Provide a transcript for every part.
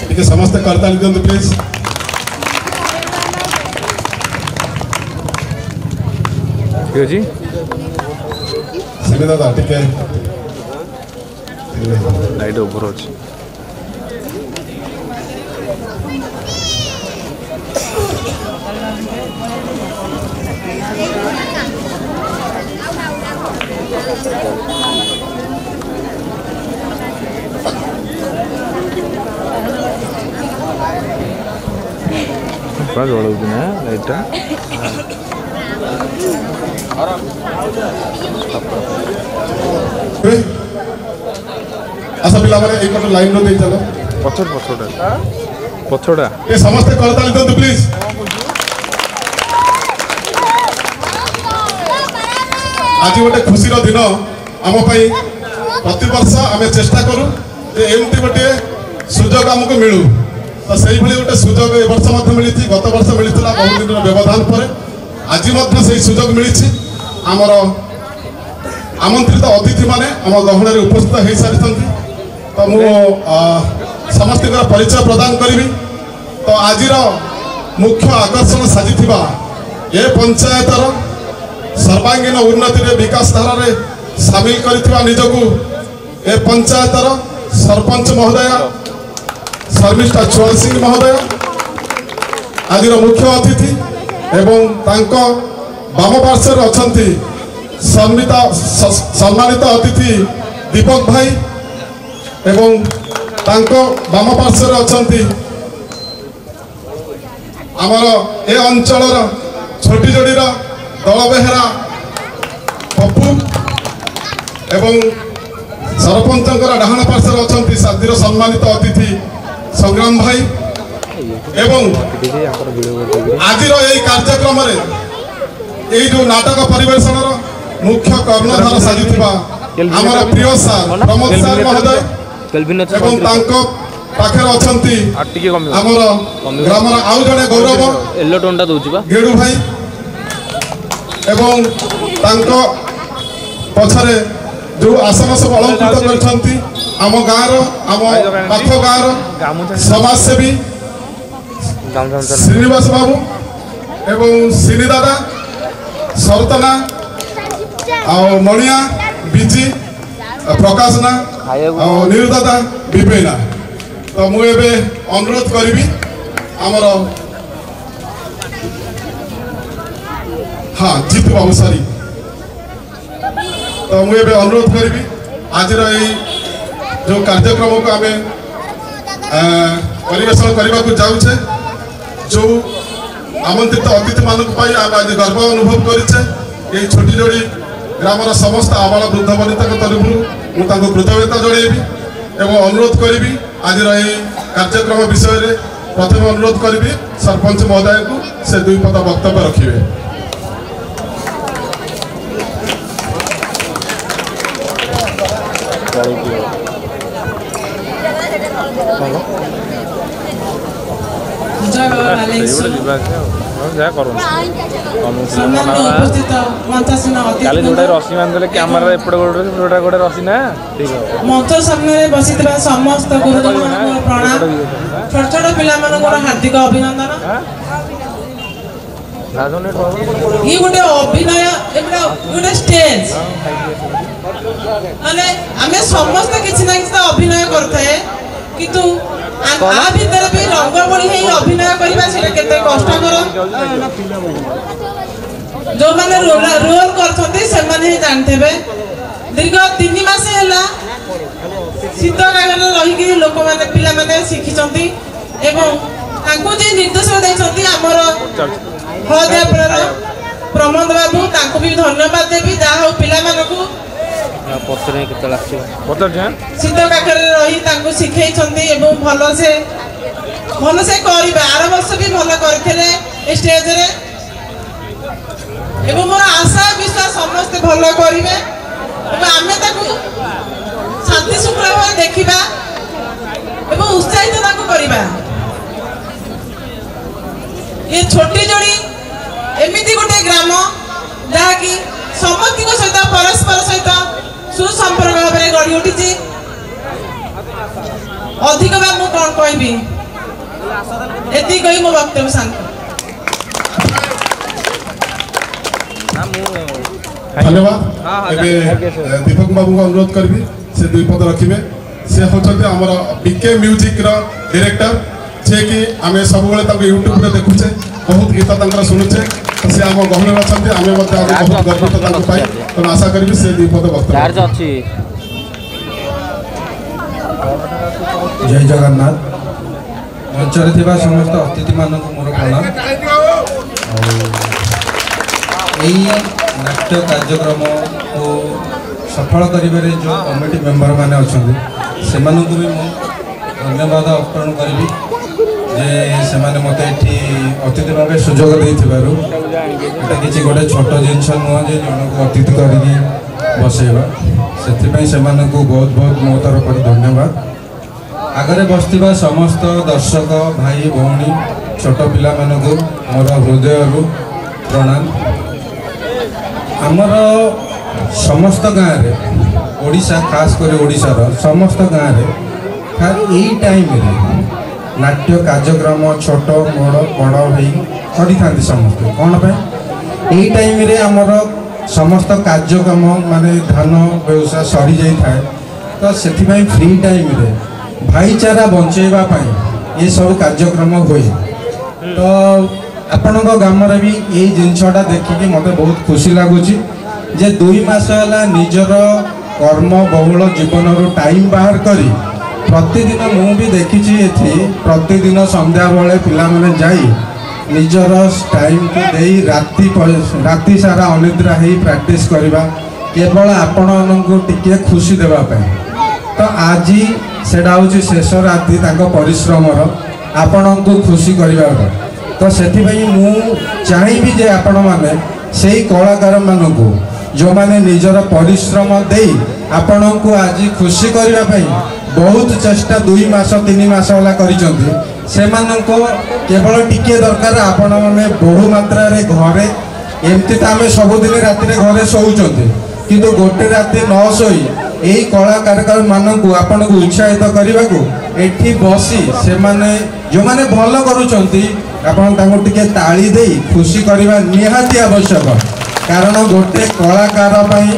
टिके समस्त करताली दियंतु प्लीज। ठीक जी सिने दादा टिके लाइट ओवर हो जल ना लाइट आशा पिला माने एक लाइन रो दे चलो पछोड़ा ए समस्त करताली दियंतु प्लीज। आज गोटे खुशी दिन आम प्रति वर्ष आम चेष्टा करूँ एमती गोटे सुजोग आमको मिलू तो से गोटे सुजोग ए वर्ष मिली गत वर्ष मिलता बहुत दिन व्यवधान पर आज से सुजोग मिली आमर आमंत्रित अतिथि माने आम गहन उपस्थित हो सारी तो मु समस्त परिचय प्रदान करी। तो आज मुख्य आकर्षण साजी ए पंचायतर सर्वांगीन उन्नति रे विकास धारा रे सामिल करिथिबा निजकु ए पंचायतर सरपंच महोदय शर्मिष्ठा चौहान सिंह महोदय आज मुख्य अतिथि एवं तांको बाम पार्श्व अछंती सम्मानित अतिथि दीपक भाई एवं तांको बाम पार्श्व अछंती आमर ए अंचलर छोटी जोड़ी दल बेहेरा पप्पू एवं सरपंचर डाहाण पार्श्व अच्छा साधीर सम्मानित अतिथि संग्राम भाई एवं आज कार्यक्रम जो नाटक परिवेशन मुख्य कर्णधार साजी आमर प्रिय सार प्रमोद सार महोदय एवं पाखे अच्छी आमर ग्रामर आउ जड़े गौरव गेडू भाई एवं तांको पछरे जो आसन सब अलंकृत करछंती आम गाँव आम पाख गाँव समाजसेवी श्रीनिवास बाबू एवं सिनी दादा सरतना मणिया बिजी प्रकाशना नील दादा विपेना। तो मुझे अनुरोध करी आमर हाँ जीतू बाबू सॉरी तो मुझे अनुरोध करी आज जो कार्यक्रम को आम परिवेशन करने को जाऊे जो आमंत्रित अतिथि मानक आम आज गर्व अनुभव करे छोटी जोड़ी ग्रामर समस्त आबाल वृद्ध वनिता तरफ मुझे कृतज्ञता जनइबी एवं अनुरोध करी आज कार्यक्रम विषय प्रथम अनुरोध करी सरपंच महोदय को से दुई पद वक्तव्य रखिए। काली जोड़ा रसी बांधले कैमरा एपटे गोटे गोटे रसी ना ठीक है मंच सामने बसी समस्त गुरुजन प्रणाम छोट छोट पिला हार्दिक अभिनंदन। ये गोटे अभिनय गोटे स्टेज माने आमे समस्त किछि ना किछि अभिनय करथाए किंतु आ भीतर भी रंग बड़ी है अभिनय करबा सेटा केते कष्टकर जो माने रोल करथते से माने जानथेबे दीर्घ 3 मास हैला शीतकागर रही कि लोक माने पिला माने शिखिचंती एवं तांको जे निर्देश दैछंती हमर हदेपर प्रमोद बाबू तांको भी धन्यवाद देबी जा हो पिला मानको पत्रे केते लागछ पत्रे जा शीतकागर रही तांको शिखैछंती एवं भलो से करबा आर वर्ष भी भलो करथिले स्टेज रे एवं मोर आशा विश्वास समस्त भलो करिवे एवं आमे ताको शांति सुखरा भाव देखिबा एवं उत्साहित ताको करिबा। ये छोटी जोड़ी एमिति गोटे ग्राम जहाँ कि समस्त सहित परस्पर सहित सुसंपर्क भाव गढ़ी उठी अधिक बा मु कौन कहबी। ଏତିକି କହି ମୋ ବକ୍ତବ୍ୟ ଶାନ୍ତ। धन्यवाद दीपक बाबू को अनुरोध करी से 2 पद रखिए से होचंती हमर बीके म्यूजिक रो डायरेक्टर जे कि आमे सब बेले ताको यूट्यूब रे देखुचे बहुत गीत तांकर सुनुचे से आम गहन अछंती आमे मते आगे बहुत गर्वित ताको पाई तो आशा करी से 2 पद वक्तव्य चार्ज अछि। जय जगन्नाथ मंचरे थिबा समस्त अतिथि मानक मोर प्रणाम। नाट्य कार्यक्रम को सफल करिबारे जो कमिटी मेंबर माने अछंती सेमानकु भी मु धन्यवाद अर्पण करी जे सेमाने मते एठी अतिथि भाव सुजोग देथिबारु एटा किछि गोटे छोट जिंस नुह जे जनक अतिथि करिकी बसेबा सेथिपई सेमानकु बहुत बहुत मो तरफ धन्यवाद। आगरे बसथिबा समस्त दर्शक भाई भौणी छोट पिला मानकु मोर हृदयरु प्रणाम। आमर समस्त गाँव रे ओडिशा खास कर ओडिशार समस्त गाँव रे यही टाइम रे नाट्य कार्यक्रम छोट बड़ बड़ भाई करि समस्त कौन पे यही टाइम रे आमर समस्त कार्यक्रम माने धान व्यवसाय सरी जाई थाए तो सेथिबाई फ्री टाइम रे भाईचारा बंचेबा पाई ये सब कार्यक्रम हुए तो आपण ग्राम भी ये जिनसा देखिकी मत बहुत खुशी लगुच जे 2 मास है निजर कर्म बहुल जीवन टाइम बाहर करी प्रतिदिन मु भी देखी प्रतिदिन संध्या बेले पिला माने जाई निजर टाइम को दे राति सारा अनिद्रा ही प्रैक्टिस करवा केवल आपण को टिके खुशी देवाई तो आज सेटा हूँ शेष राति परिश्रम आपण को खुशी करवा तो सेथिबाई मु चाहिए जे आपण माने सेही कलाकार मानकु जो माने निजर परिश्रम दे आपण को आज खुशी करबा पई बहुत चेष्टा 2 मास 3 मास वाला करिसंती सेमानको केवल टिके दरकार आपण माने बहु मात्रा रे घरे एमती तो आमे सबुदिन राति रे घरे सोउचंती किंतु गोटे राति न सोई यही कलाकार मानकु आपण को उत्साहित करबा को एठी बसी से माने जो माने भल करूचंती आपण तांको टिके ताली दे खुशी करबा निहाती आवश्यक कारण गोटे कलाकार पई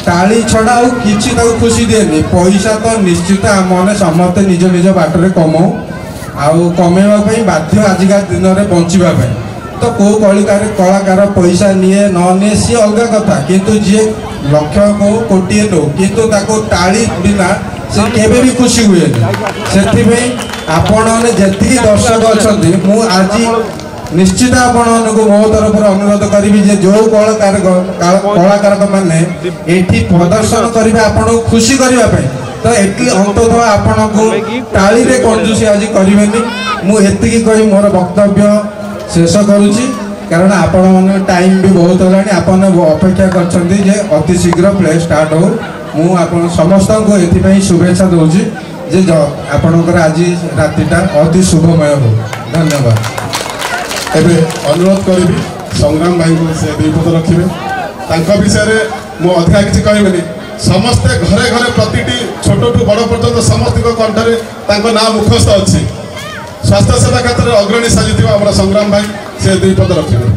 ताली छड़ा और किछि ताको खुशी देनी पैसा तो निश्चित आमने समस्त निज निज बाटरे कमाऊ आउ कमेवा पई बाध्य आजिका दिन रे बंचिबा पई तो को कलाकार पैसा निये न निये सी अलग कथा किंतु जे लक्ष को कोटी लो किंतु ताको ताली बिना से केबे भी खुशी हुए सेथिबे आपण ने जेतिकी दर्शक अछंती मु आज निश्चित आपण को मो तरफ अनुरोध करी जे जो कलाकार माने एठी प्रदर्शन करिबा आपण खुशी करिबा पे तो एटी अंततः आपण को ताली रे कंजूसी आज करिवेनी मु एतिकी कहि मोर वक्तव्य शेष करूची कारण आपण माने टाइम भी बहुत होलानी आपण अपेक्षा करछंती जे अति शीघ्र प्ले स्टार्ट हो मु आपण समस्त को एथि पई शुभेच्छा दउची जे आपणकर आज रातिटा अति शुभमय हो धन्यवाद। एबे अनुरोध करी संग्राम भाई को से 2 पद रखिबे तांका विषय मु अधिका किछि कहबेनी समस्ते घरे घरे प्रतिटी छोट टू बड़ पर्यंत समस्त कंठरे तांको नाम मुखस्थ अछि स्वास्थ्य सेवा क्षेत्र में अग्रणी साजिथिबा हमरा संग्राम भाई से 2 पद रखिबे।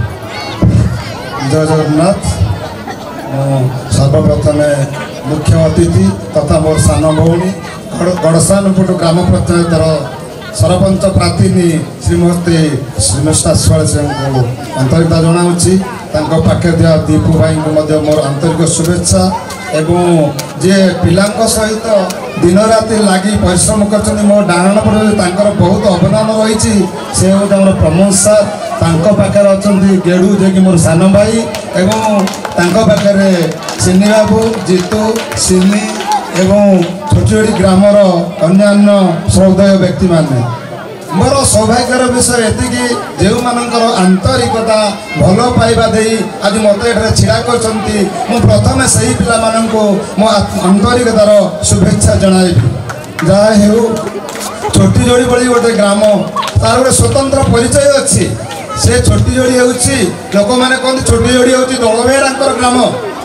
जय जगन्नाथ सर्वप्रथम मुख्य अतिथि तथा मोर सान भौणी गड़सानपुर ग्राम पंचायतर सरपंच प्रार्थी श्रीमती श्रीमेष्टा सिंह को आंतरिकता जनाऊँगी पाखे दिया दीपू भाई को मोर आंतरिक शुभेच्छा एवं जे पिला सहित दिन राति लगी परिश्रम कर मो डाण पर बहुत अवदान रही से हूँ प्रमोद सार पाखे अच्छा गेड़ू जे कि मोर सान भाई एवं पाखे सिनी बाबू जीतू सिनी एवं छोटोड़ी ग्रामर अन्यान्य श्रद्धेय व्यक्ति माने मोर सौभाग्यर विषय एतिकी जो मानकर आंतरिकता भल पाइबा दे आज मत छिड़ा कर प्रथम से ही पिला माननको मो आंतरिकतार शुभेच्छा जनाइबी जहाँ हेउ छोटी जोड़ी बड़ी गोटे ग्राम तार गोटे स्वतंत्र परिचय अच्छी से छोटी जोड़ी होची लोक मैंने कहते छोटी जोड़ी होची दलबेहरा ग्राम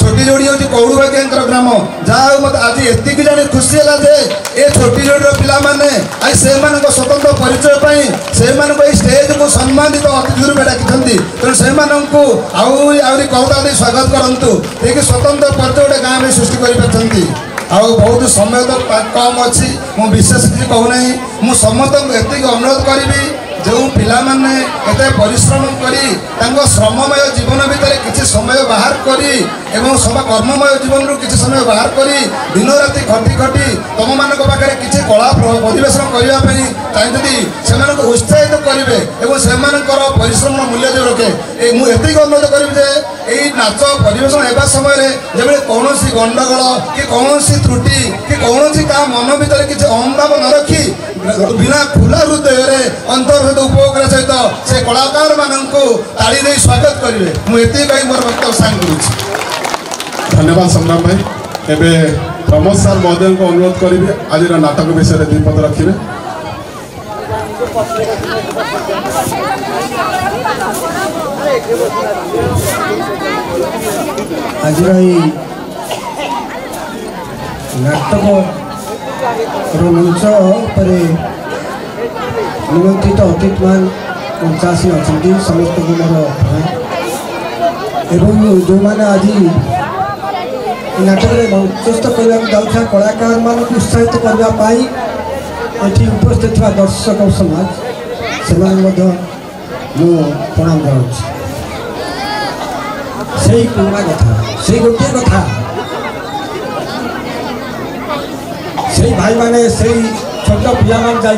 छोटी जोड़ी हूँ कौड़ुबागिया ग्राम जहाँ मत आज एतिक जानी खुशी है जे ये छोटी जोड़ी पिला माने आज से स्वतंत्र परिचय से स्टेज को सम्मानित अतिथि रूप डाकी तेणु से आहरी कहता स्वागत करूँ देखिए स्वतंत्र परिचय गोटे गाँव में सृष्टि कर बहुत समय तो कम अच्छी मुझे विशेष किसी कहूना मुझे समस्त एति अनुरोध करी जो पिला माने एते परिश्रम करी श्रममय जीवन भितर किसी समय बाहर करी एवं सब कर्ममय जीवन किसी समय बाहर करी दिन राति खटी खटी तुम मान पाखे किसी कला परिवेशन करने चाहिए से उत्साहित करेंगे और से परिश्रम मूल्य जो रखे मुझे अनुरोध करी नाच परिवेशन होगा समय जब कौन गंडगोल कि कौन त्रुटि कि कौन क्या मन भर किसी अहंभाव न रखी बिना खुला हृदय अंतर उपभोग सहित से कलाकार मानक ताली दे स्वागत करेंगे मुझे मोर वक्तव्य साइन करुँच। धन्यवाद संग्राम भाई। एवं प्रमोद सार महोदय को अनुरोध करी आज नाटक विषय दुई पद रखिए। आज नाटक मंच पर निमंत्रित अतिथि मान 85 अच्छा समस्त को मोर एवं जो मैंने आज नाटक में मंचस्थ करने जाऊँ कलाकार मान उत्साहित करने ये उपस्थित दर्शक समाज से प्रणाम जनाऊँ से पुराना कथा से गोटे कथा से भाई मैंने से छोट पिला जो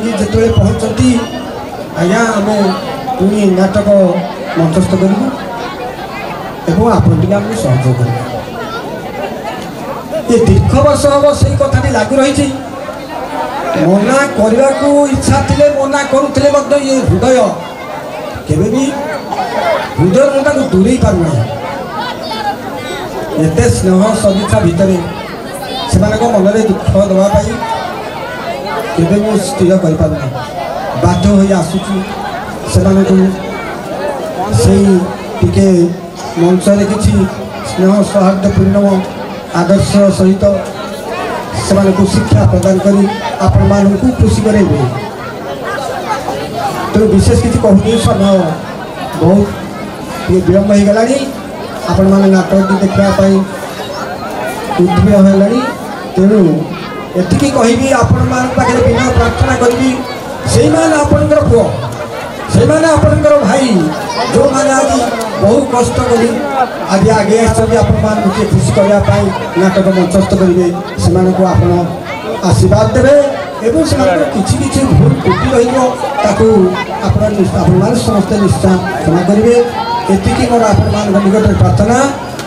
पहुँचती आज्ञा आम पुणी नाटक मंचस्थ करूँ एवं आपन टे सहयोग कर दीर्घ वर्ष हम से कथाटी लागू रही मना करने को इच्छा थे मना करुले ये हृदय केवे भी हृदय मना को दूरे पारना एत स्नेह सदिच्छा भितर से मन में दुख देवाई केवे मु स्थिर कर बाध्य हो आसूची से मंचर किसी स्नेह सौहार्दपूर्ण आदर्श सहित से शिक्षा प्रदान कर आपण मानू खुशी करेंगे। तो विशेष किसी कहूनी समय बहुत विलम्ब हो गला आपण मैंने नाटक देखापी उद्भव है तेणु एति कहि आपण पाखे विनय प्रार्थना करी से आपणकर पुओ से आपणकर भाई जो मैंने आज बहु कष्ट करी आज आगे आसके खुशी करने नाटक मंचस्थ करेंगे से आप आशीर्वाद देवे एवं से किसी भूल त्रुटि रही समस्ते निश्चय क्षमा करेंगे एति मोर आपण निकट प्रार्थना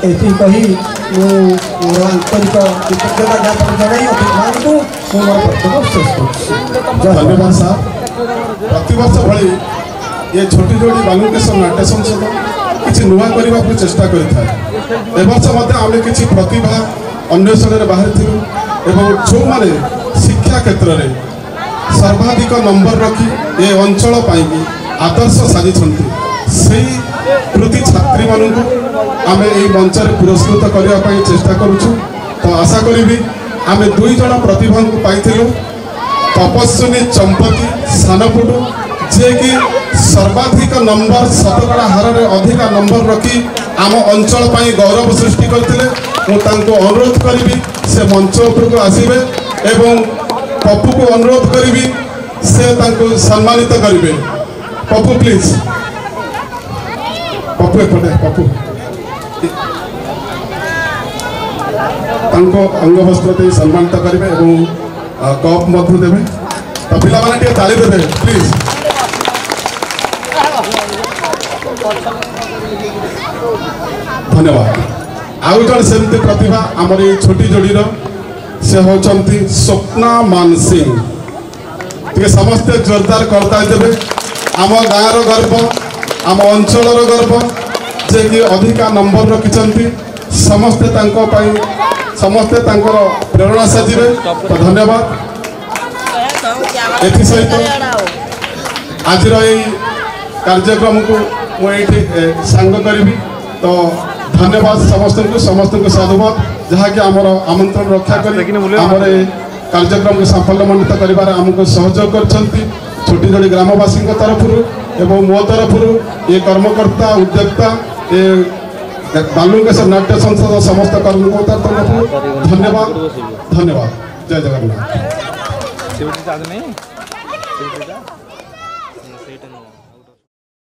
ये कही मोर आंतरिक कृतज्ञता ज्ञापन जनाई अतिथि मोर वक्तव्य शेष कर। धन्यवाद साहब। प्रतिवर्ष भली ये छोटी जोड़ी बालुकेश्वर नाट्य संसद किसी नुआ करने को चेष्टा कर आम किसी प्रतिभा अन्वेषण बाहर एवं जो माने शिक्षा क्षेत्र में सर्वाधिक नंबर रखी ये अंचल पाई आदर्श साजी से कृति छात्री मानू आम यही मंचर पुरस्कृत करने चेष्टा करुचु। तो आशा करी आम 2 जन प्रतिभा को पाई तपस्विनी चंपती सानपुटू जे कि सर्वाधिक नंबर शतकड़ा हार में अधिक नंबर रखी आम अंचल पाई गौरव सृष्टि करते अनुरोध करी से मंच उपरको आसबे एवं पप्पू को अनुरोध करी से सम्मानित करेंगे। पप्पू प्लीज पप्पू एपटे पप्पू अंग वस्त्र सम्मानित करेंगे और कप मध्य देवे। तो पिला माने ताली देवे प्लीज। धन्यवाद। आउ जन सेमती प्रतिभा आमर ये छोटी जोड़ीर से होचंती स्वप्ना मानसिंह टे समस्ते जोरदार करता देवे। आम गाँव गर्व आम अंचल गर्व जे कि अधिका नंबर रखिंट समस्ते समस्ते प्रेरणा साजिबे। तो धन्यवाद। एथि सहित आज कार्यक्रम को मुझे सांग करी तो धन्यवाद समस्त को साधुवाद जहाँकि आमर आमंत्रण रक्षा कर आमर कार्यक्रम को साफल्यमंडित कर आमको सहयोग कर छोटी जोड़ी ग्रामवासी तरफ एवं मो तरफ ये कर्मकर्ता उद्योक्ता ये बालुकेश्वर नाट्य संसद समस्त कर्मकर्ता तरफ धन्यवाद जय जगन्नाथ।